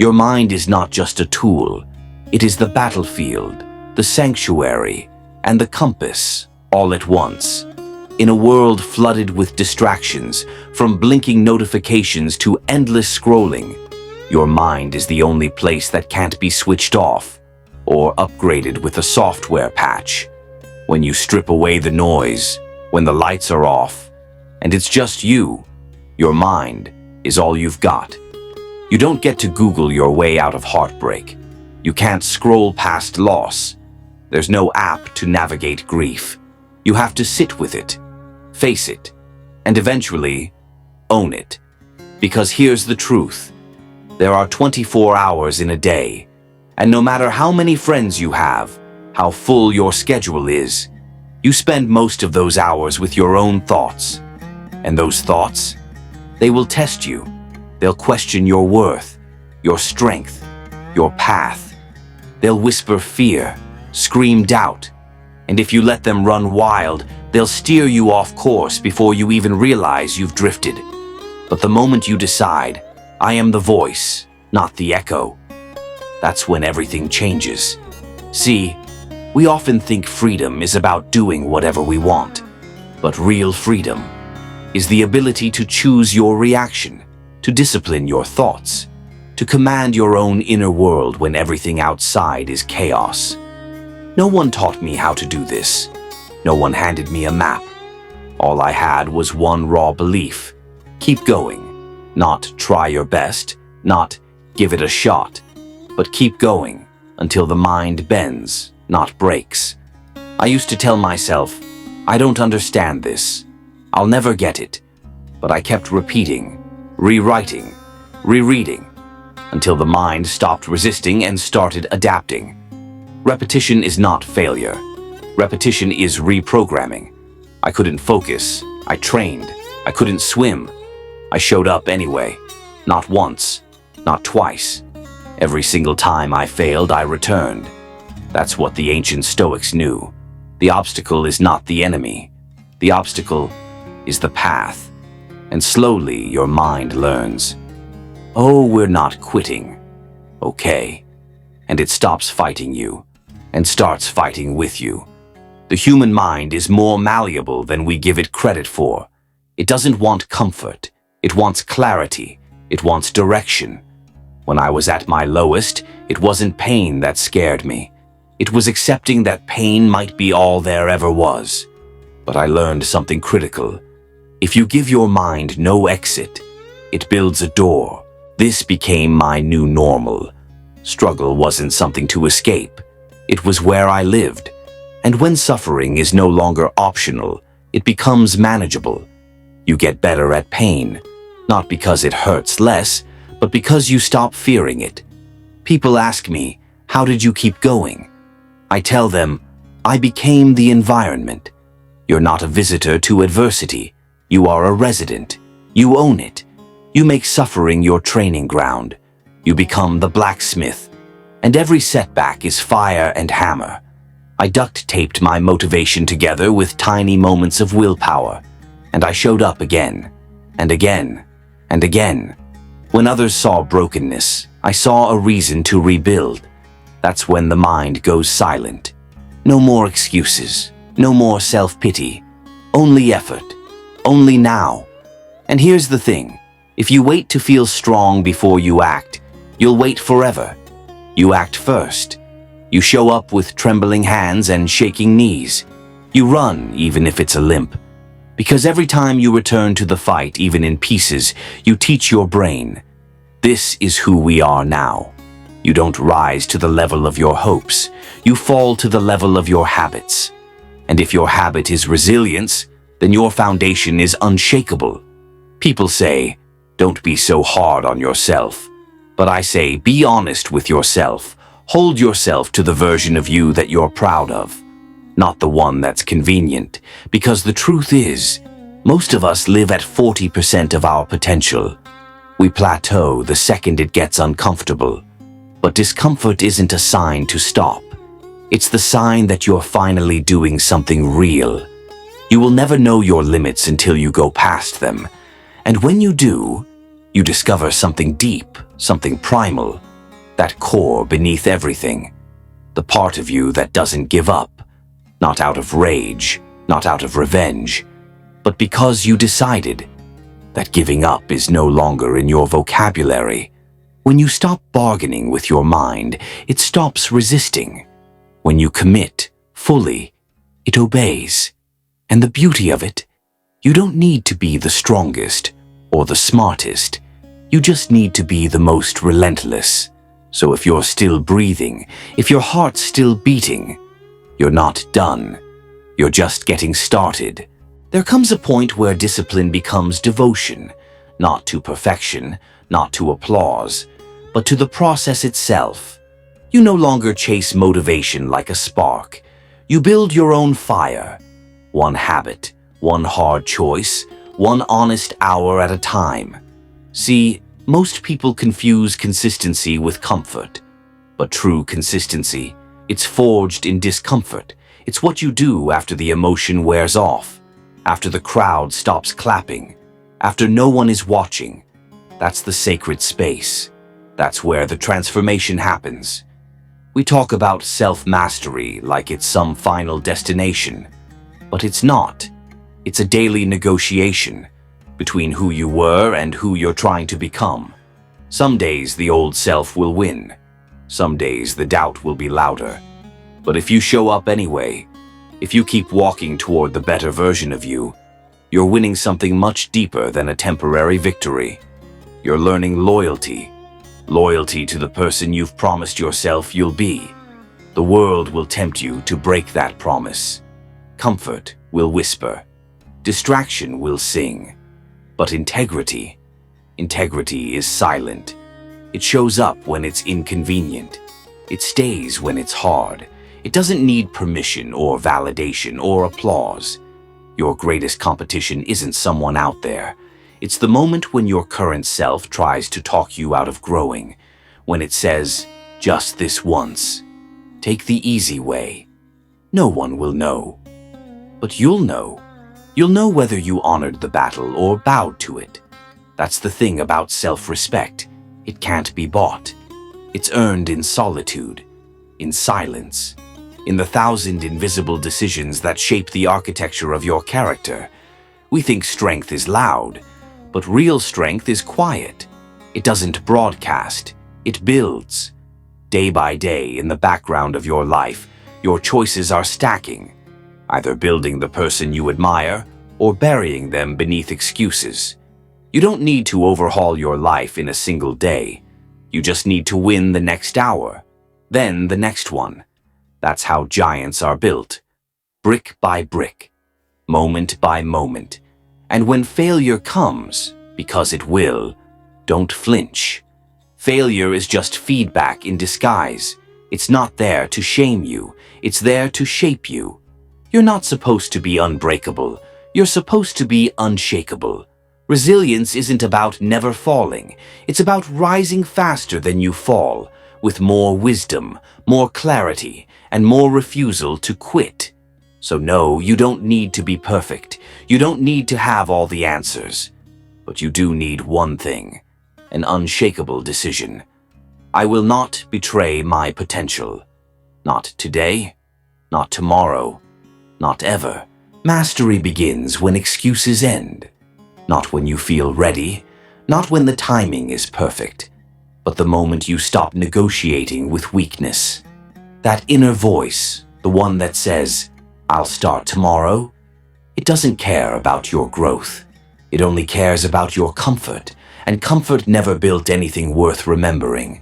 Your mind is not just a tool. It is the battlefield, the sanctuary, and the compass all at once. In a world flooded with distractions, from blinking notifications to endless scrolling, your mind is the only place that can't be switched off or upgraded with a software patch. When you strip away the noise, when the lights are off, and it's just you, your mind is all you've got. You don't get to Google your way out of heartbreak. You can't scroll past loss. There's no app to navigate grief. You have to sit with it, face it, and eventually own it. Because here's the truth. There are 24 hours in a day, and no matter how many friends you have, how full your schedule is, you spend most of those hours with your own thoughts. And those thoughts, they will test you. They'll question your worth, your strength, your path. They'll whisper fear, scream doubt, and if you let them run wild, they'll steer you off course before you even realize you've drifted. But the moment you decide, I am the voice, not the echo, that's when everything changes. See, we often think freedom is about doing whatever we want, but real freedom is the ability to choose your reaction, to discipline your thoughts, to command your own inner world when everything outside is chaos. No one taught me how to do this. No one handed me a map. All I had was one raw belief. Keep going. Not try your best, not give it a shot, but keep going until the mind bends, not breaks. I used to tell myself, I don't understand this. I'll never get it. But I kept repeating, rewriting, rereading, until the mind stopped resisting and started adapting. Repetition is not failure. Repetition is reprogramming. I couldn't focus. I trained. I couldn't swim. I showed up anyway. Not once. Not twice. Every single time I failed, I returned. That's what the ancient Stoics knew. The obstacle is not the enemy. The obstacle is the path. And slowly your mind learns. Oh, we're not quitting. Okay. And it stops fighting you and starts fighting with you. The human mind is more malleable than we give it credit for. It doesn't want comfort. It wants clarity. It wants direction. When I was at my lowest, it wasn't pain that scared me. It was accepting that pain might be all there ever was. But I learned something critical. If you give your mind no exit, it builds a door. This became my new normal. Struggle wasn't something to escape. It was where I lived. And when suffering is no longer optional, it becomes manageable. You get better at pain, not because it hurts less, but because you stop fearing it. People ask me, how did you keep going? I tell them, I became the environment. You're not a visitor to adversity. You are a resident. You own it. You make suffering your training ground. You become the blacksmith. And every setback is fire and hammer. I duct-taped my motivation together with tiny moments of willpower. And I showed up again, and again, and again. When others saw brokenness, I saw a reason to rebuild. That's when the mind goes silent. No more excuses. No more self-pity. Only effort. Only now. And here's the thing. If you wait to feel strong before you act, you'll wait forever. You act first. You show up with trembling hands and shaking knees. You run, even if it's a limp. Because every time you return to the fight, even in pieces, you teach your brain, this is who we are now. You don't rise to the level of your hopes. You fall to the level of your habits. And if your habit is resilience, then your foundation is unshakable. People say, don't be so hard on yourself. But I say, be honest with yourself. Hold yourself to the version of you that you're proud of, not the one that's convenient. Because the truth is, most of us live at 40% of our potential. We plateau the second it gets uncomfortable. But discomfort isn't a sign to stop. It's the sign that you're finally doing something real. You will never know your limits until you go past them. And when you do, you discover something deep, something primal, that core beneath everything, the part of you that doesn't give up, not out of rage, not out of revenge, but because you decided that giving up is no longer in your vocabulary. When you stop bargaining with your mind, it stops resisting. When you commit fully, it obeys. And the beauty of it, you don't need to be the strongest or the smartest. You just need to be the most relentless. So if you're still breathing, if your heart's still beating, you're not done. You're just getting started. There comes a point where discipline becomes devotion, not to perfection, not to applause, but to the process itself. You no longer chase motivation like a spark. You build your own fire. One habit, one hard choice, one honest hour at a time. See, most people confuse consistency with comfort. But true consistency, it's forged in discomfort. It's what you do after the emotion wears off, after the crowd stops clapping, after no one is watching. That's the sacred space. That's where the transformation happens. We talk about self-mastery like it's some final destination, but it's not. It's a daily negotiation between who you were and who you're trying to become. Some days the old self will win. Some days the doubt will be louder. But if you show up anyway, if you keep walking toward the better version of you, you're winning something much deeper than a temporary victory. You're learning loyalty. Loyalty to the person you've promised yourself you'll be. The world will tempt you to break that promise. Comfort will whisper. Distraction will sing. But integrity is silent. It shows up when it's inconvenient. It stays when it's hard. It doesn't need permission or validation or applause. Your greatest competition isn't someone out there. It's the moment when your current self tries to talk you out of growing, when it says, just this once. Take the easy way. No one will know. But you'll know. You'll know whether you honored the battle or bowed to it. That's the thing about self-respect. It can't be bought. It's earned in solitude, in silence, in the 1,000 invisible decisions that shape the architecture of your character. We think strength is loud, but real strength is quiet. It doesn't broadcast, it builds. Day by day, in the background of your life, your choices are stacking, either building the person you admire or burying them beneath excuses. You don't need to overhaul your life in a single day. You just need to win the next hour, then the next one. That's how giants are built, brick by brick, moment by moment. And when failure comes, because it will, don't flinch. Failure is just feedback in disguise. It's not there to shame you. It's there to shape you. You're not supposed to be unbreakable. You're supposed to be unshakable. Resilience isn't about never falling. It's about rising faster than you fall, with more wisdom, more clarity, and more refusal to quit. So no, you don't need to be perfect. You don't need to have all the answers. But you do need one thing, an unshakable decision. I will not betray my potential. Not today, not tomorrow, not ever. Mastery begins when excuses end. Not when you feel ready, not when the timing is perfect, but the moment you stop negotiating with weakness. That inner voice, the one that says, I'll start tomorrow, it doesn't care about your growth. It only cares about your comfort, and comfort never built anything worth remembering.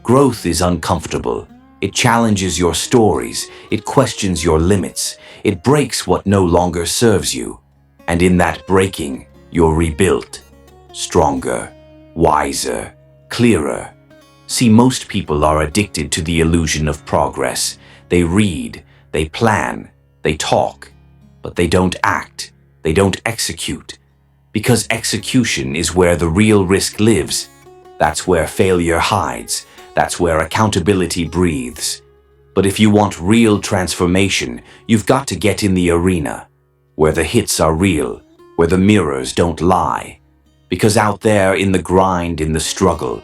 Growth is uncomfortable. It challenges your stories. It questions your limits. It breaks what no longer serves you. And in that breaking, you're rebuilt. Stronger, wiser, clearer. See, most people are addicted to the illusion of progress. They read, they plan, they talk, but they don't act, they don't execute. Because execution is where the real risk lives. That's where failure hides. That's where accountability breathes. But if you want real transformation, you've got to get in the arena, where the hits are real, where the mirrors don't lie. Because out there in the grind, in the struggle,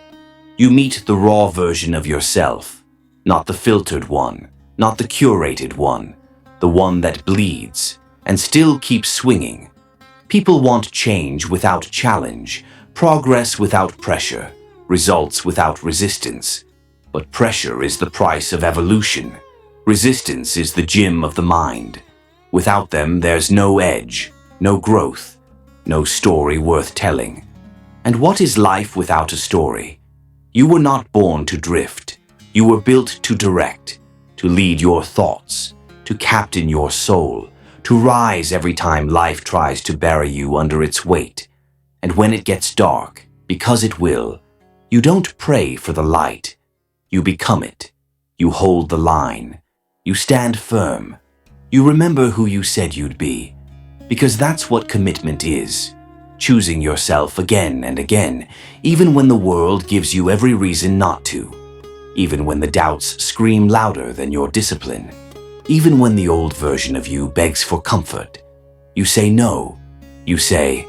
You meet the raw version of yourself, not the filtered one, not the curated one, the one that bleeds and still keeps swinging. People want change without challenge, progress without pressure, results without resistance. But pressure is the price of evolution. Resistance is the gym of the mind. Without them, there's no edge, no growth, no story worth telling. And what is life without a story? You were not born to drift. You were built to direct, to lead your thoughts, to captain your soul, to rise every time life tries to bury you under its weight. And when it gets dark, because it will, you don't pray for the light. You become it. You hold the line. You stand firm. You remember who you said you'd be. Because that's what commitment is. Choosing yourself again and again, even when the world gives you every reason not to. Even when the doubts scream louder than your discipline. Even when the old version of you begs for comfort. You say no. You say,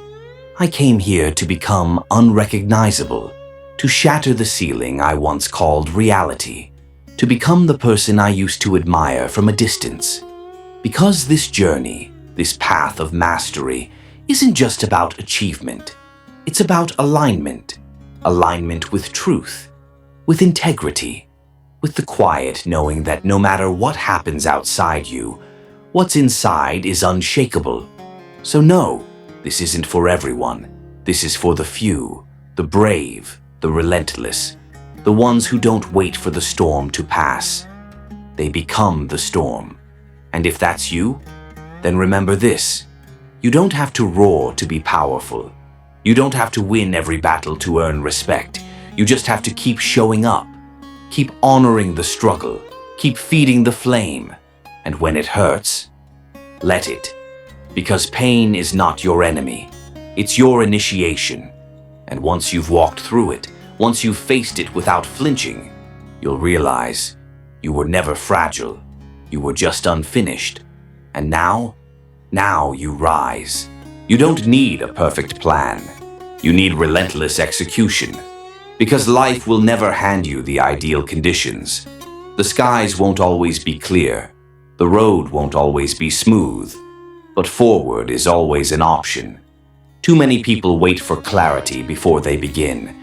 I came here to become unrecognizable, to shatter the ceiling I once called reality, to become the person I used to admire from a distance. Because this journey, this path of mastery, isn't just about achievement. It's about alignment. Alignment with truth, with integrity, with the quiet knowing that no matter what happens outside you, what's inside is unshakable. So no, this isn't for everyone. This is for the few, the brave, the relentless, the ones who don't wait for the storm to pass. They become the storm. And if that's you, then remember this. You don't have to roar to be powerful. You don't have to win every battle to earn respect. You just have to keep showing up. Keep honoring the struggle. Keep feeding the flame. And when it hurts, let it. Because pain is not your enemy. It's your initiation. And once you've walked through it, once you've faced it without flinching, you'll realize you were never fragile. You were just unfinished. And now you rise. You don't need a perfect plan. You need relentless execution. Because life will never hand you the ideal conditions. The skies won't always be clear. The road won't always be smooth. But forward is always an option. Too many people wait for clarity before they begin.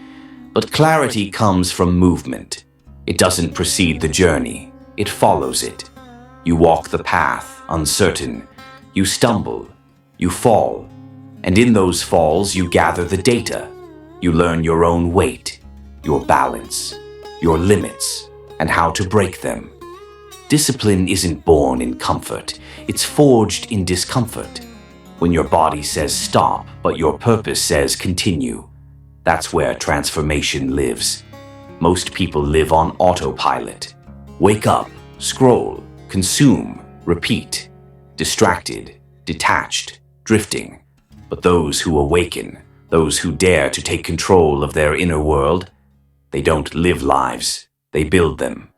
But clarity comes from movement. It doesn't precede the journey. It follows it. You walk the path, uncertain. You stumble. You fall. And in those falls, you gather the data. You learn your own weight, your balance, your limits, and how to break them. Discipline isn't born in comfort. It's forged in discomfort. When your body says stop, but your purpose says continue. That's where transformation lives. Most people live on autopilot. Wake up, scroll, consume, repeat. Distracted, detached, drifting. But those who awaken, those who dare to take control of their inner world, they don't live lives, they build them.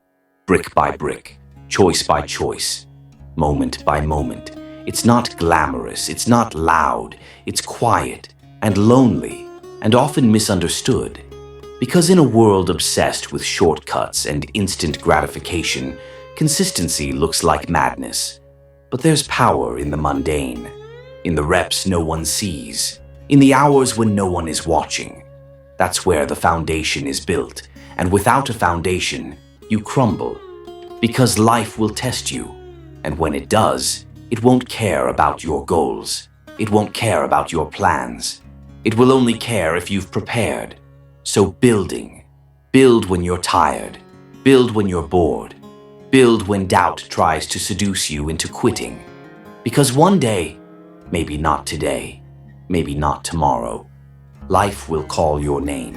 Brick by brick, choice by choice, moment by moment. It's not glamorous, it's not loud, it's quiet and lonely and often misunderstood. Because in a world obsessed with shortcuts and instant gratification, consistency looks like madness. But there's power in the mundane, in the reps no one sees, in the hours when no one is watching. That's where the foundation is built, and without a foundation, you crumble. Because life will test you, and when it does, it won't care about your goals. It won't care about your plans. It will only care if you've prepared. So build when you're tired, build when you're bored, build when doubt tries to seduce you into quitting. Because one day, maybe not today, maybe not tomorrow, life will call your name.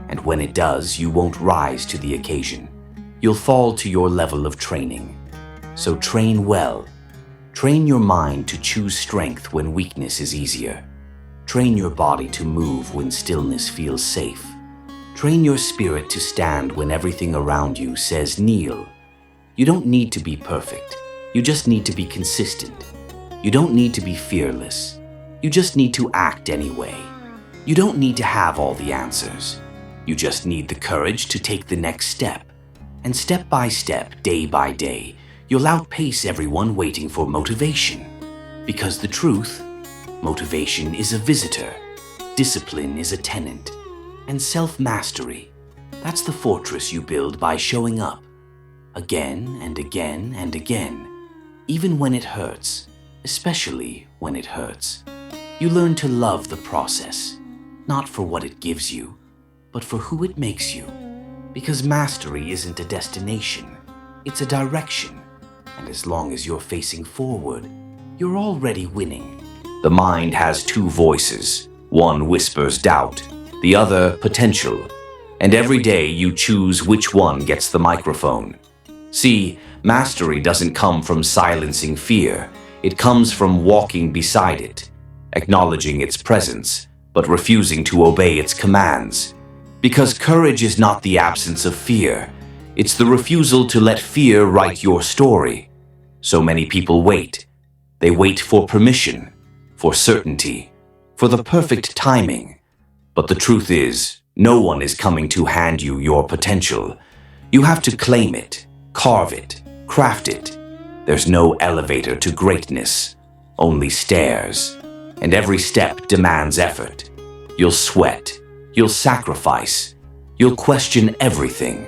And when it does, you won't rise to the occasion. You'll fall to your level of training. So train well. Train your mind to choose strength when weakness is easier. Train your body to move when stillness feels safe. Train your spirit to stand when everything around you says kneel. You don't need to be perfect. You just need to be consistent. You don't need to be fearless. You just need to act anyway. You don't need to have all the answers. You just need the courage to take the next step. And step by step, day by day, you'll outpace everyone waiting for motivation. Because the truth, motivation is a visitor, discipline is a tenant, and self-mastery, that's the fortress you build by showing up. Again and again and again, even when it hurts, especially when it hurts. You learn to love the process, not for what it gives you, but for who it makes you. Because mastery isn't a destination, it's a direction. And as long as you're facing forward, you're already winning. The mind has two voices. One whispers doubt, the other potential. And every day you choose which one gets the microphone. See, mastery doesn't come from silencing fear. It comes from walking beside it, acknowledging its presence, but refusing to obey its commands. Because courage is not the absence of fear. It's the refusal to let fear write your story. So many people wait. They wait for permission, for certainty, for the perfect timing. But the truth is, no one is coming to hand you your potential. You have to claim it, carve it, craft it. There's no elevator to greatness, only stairs. And every step demands effort. You'll sweat, you'll sacrifice, you'll question everything.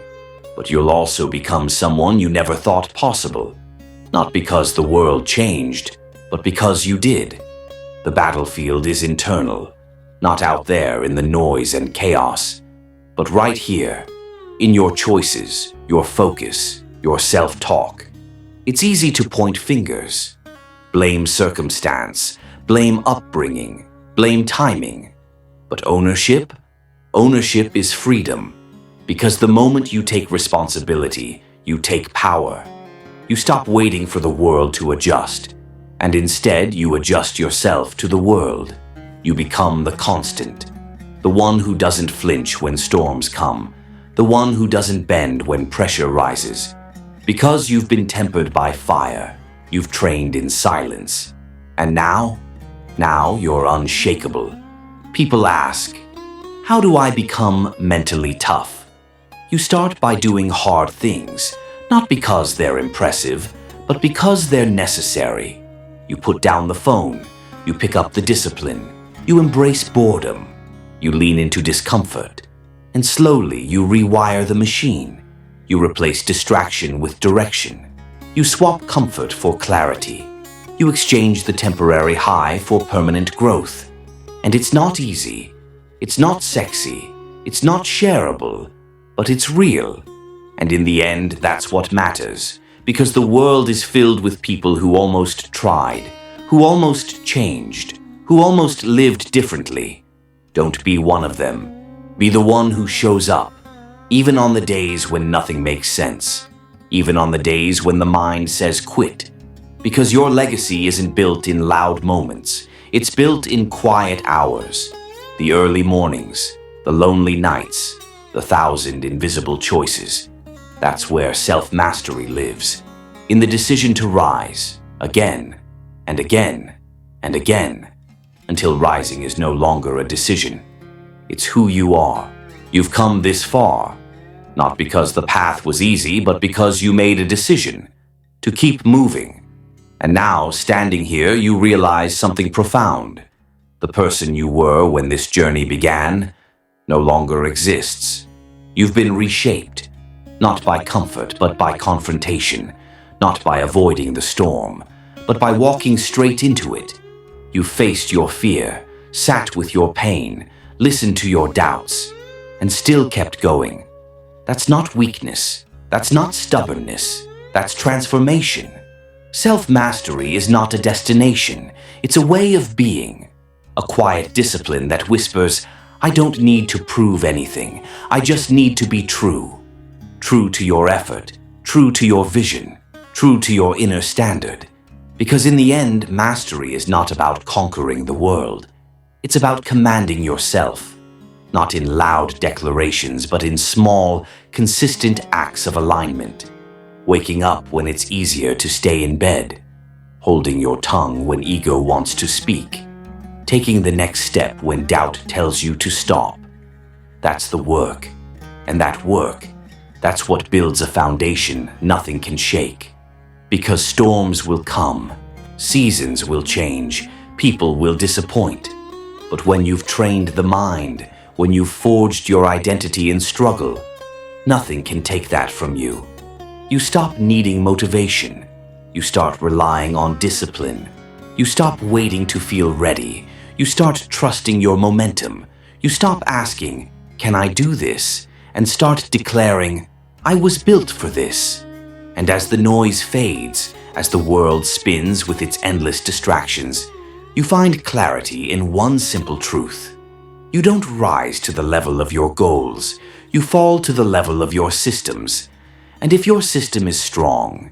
But you'll also become someone you never thought possible. Not because the world changed, but because you did. The battlefield is internal, not out there in the noise and chaos, but right here, in your choices, your focus, your self-talk. It's easy to point fingers, blame circumstance, blame upbringing, blame timing. But ownership is freedom. Because the moment you take responsibility, you take power. You stop waiting for the world to adjust, and instead you adjust yourself to the world. You become the constant, the one who doesn't flinch when storms come, the one who doesn't bend when pressure rises. Because you've been tempered by fire, you've trained in silence. And now you're unshakable. People ask, how do I become mentally tough? You start by doing hard things, not because they're impressive, but because they're necessary. You put down the phone, you pick up the discipline, you embrace boredom, you lean into discomfort, and slowly you rewire the machine. You replace distraction with direction. You swap comfort for clarity. You exchange the temporary high for permanent growth. And it's not easy, it's not sexy, it's not shareable, but it's real. And in the end, that's what matters, because the world is filled with people who almost tried, who almost changed, who almost lived differently. Don't be one of them. Be the one who shows up, even on the days when nothing makes sense, even on the days when the mind says quit. Because your legacy isn't built in loud moments, it's built in quiet hours, the early mornings, the lonely nights, the 1,000 invisible choices. That's where self-mastery lives, in the decision to rise, again, and again, and again, until rising is no longer a decision. It's who you are. You've come this far, not because the path was easy, but because you made a decision to keep moving. And now, standing here, you realize something profound. The person you were when this journey began no longer exists. You've been reshaped, not by comfort, but by confrontation, not by avoiding the storm, but by walking straight into it. You faced your fear, sat with your pain, listened to your doubts, and still kept going. That's not weakness. That's not stubbornness. That's transformation. Self-mastery is not a destination. It's a way of being. A quiet discipline that whispers, I don't need to prove anything. I just need to be true. True to your effort, true to your vision, true to your inner standard. Because in the end, mastery is not about conquering the world. It's about commanding yourself, not in loud declarations, but in small, consistent acts of alignment. Waking up when it's easier to stay in bed, holding your tongue when ego wants to speak, taking the next step when doubt tells you to stop. That's the work. And that work, that's what builds a foundation nothing can shake. Because storms will come, seasons will change, people will disappoint. But when you've trained the mind, when you've forged your identity in struggle, nothing can take that from you. You stop needing motivation. You start relying on discipline. You stop waiting to feel ready. You start trusting your momentum. You stop asking, "Can I do this?" and start declaring, "I was built for this." And as the noise fades, as the world spins with its endless distractions, you find clarity in one simple truth. You don't rise to the level of your goals. You fall to the level of your systems. And if your system is strong,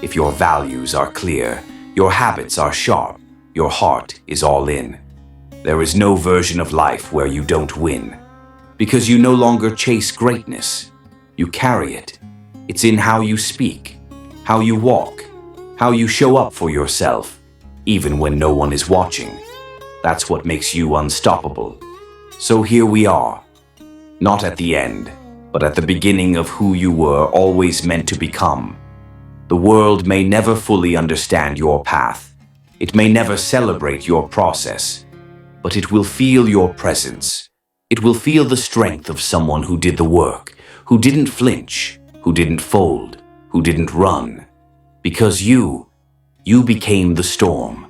if your values are clear, your habits are sharp, your heart is all in, there is no version of life where you don't win. Because you no longer chase greatness, you carry it. It's in how you speak, how you walk, how you show up for yourself, even when no one is watching. That's what makes you unstoppable. So here we are, not at the end, but at the beginning of who you were always meant to become. The world may never fully understand your path. It may never celebrate your process, but it will feel your presence. It will feel the strength of someone who did the work, who didn't flinch, who didn't fold, who didn't run. Because you became the storm.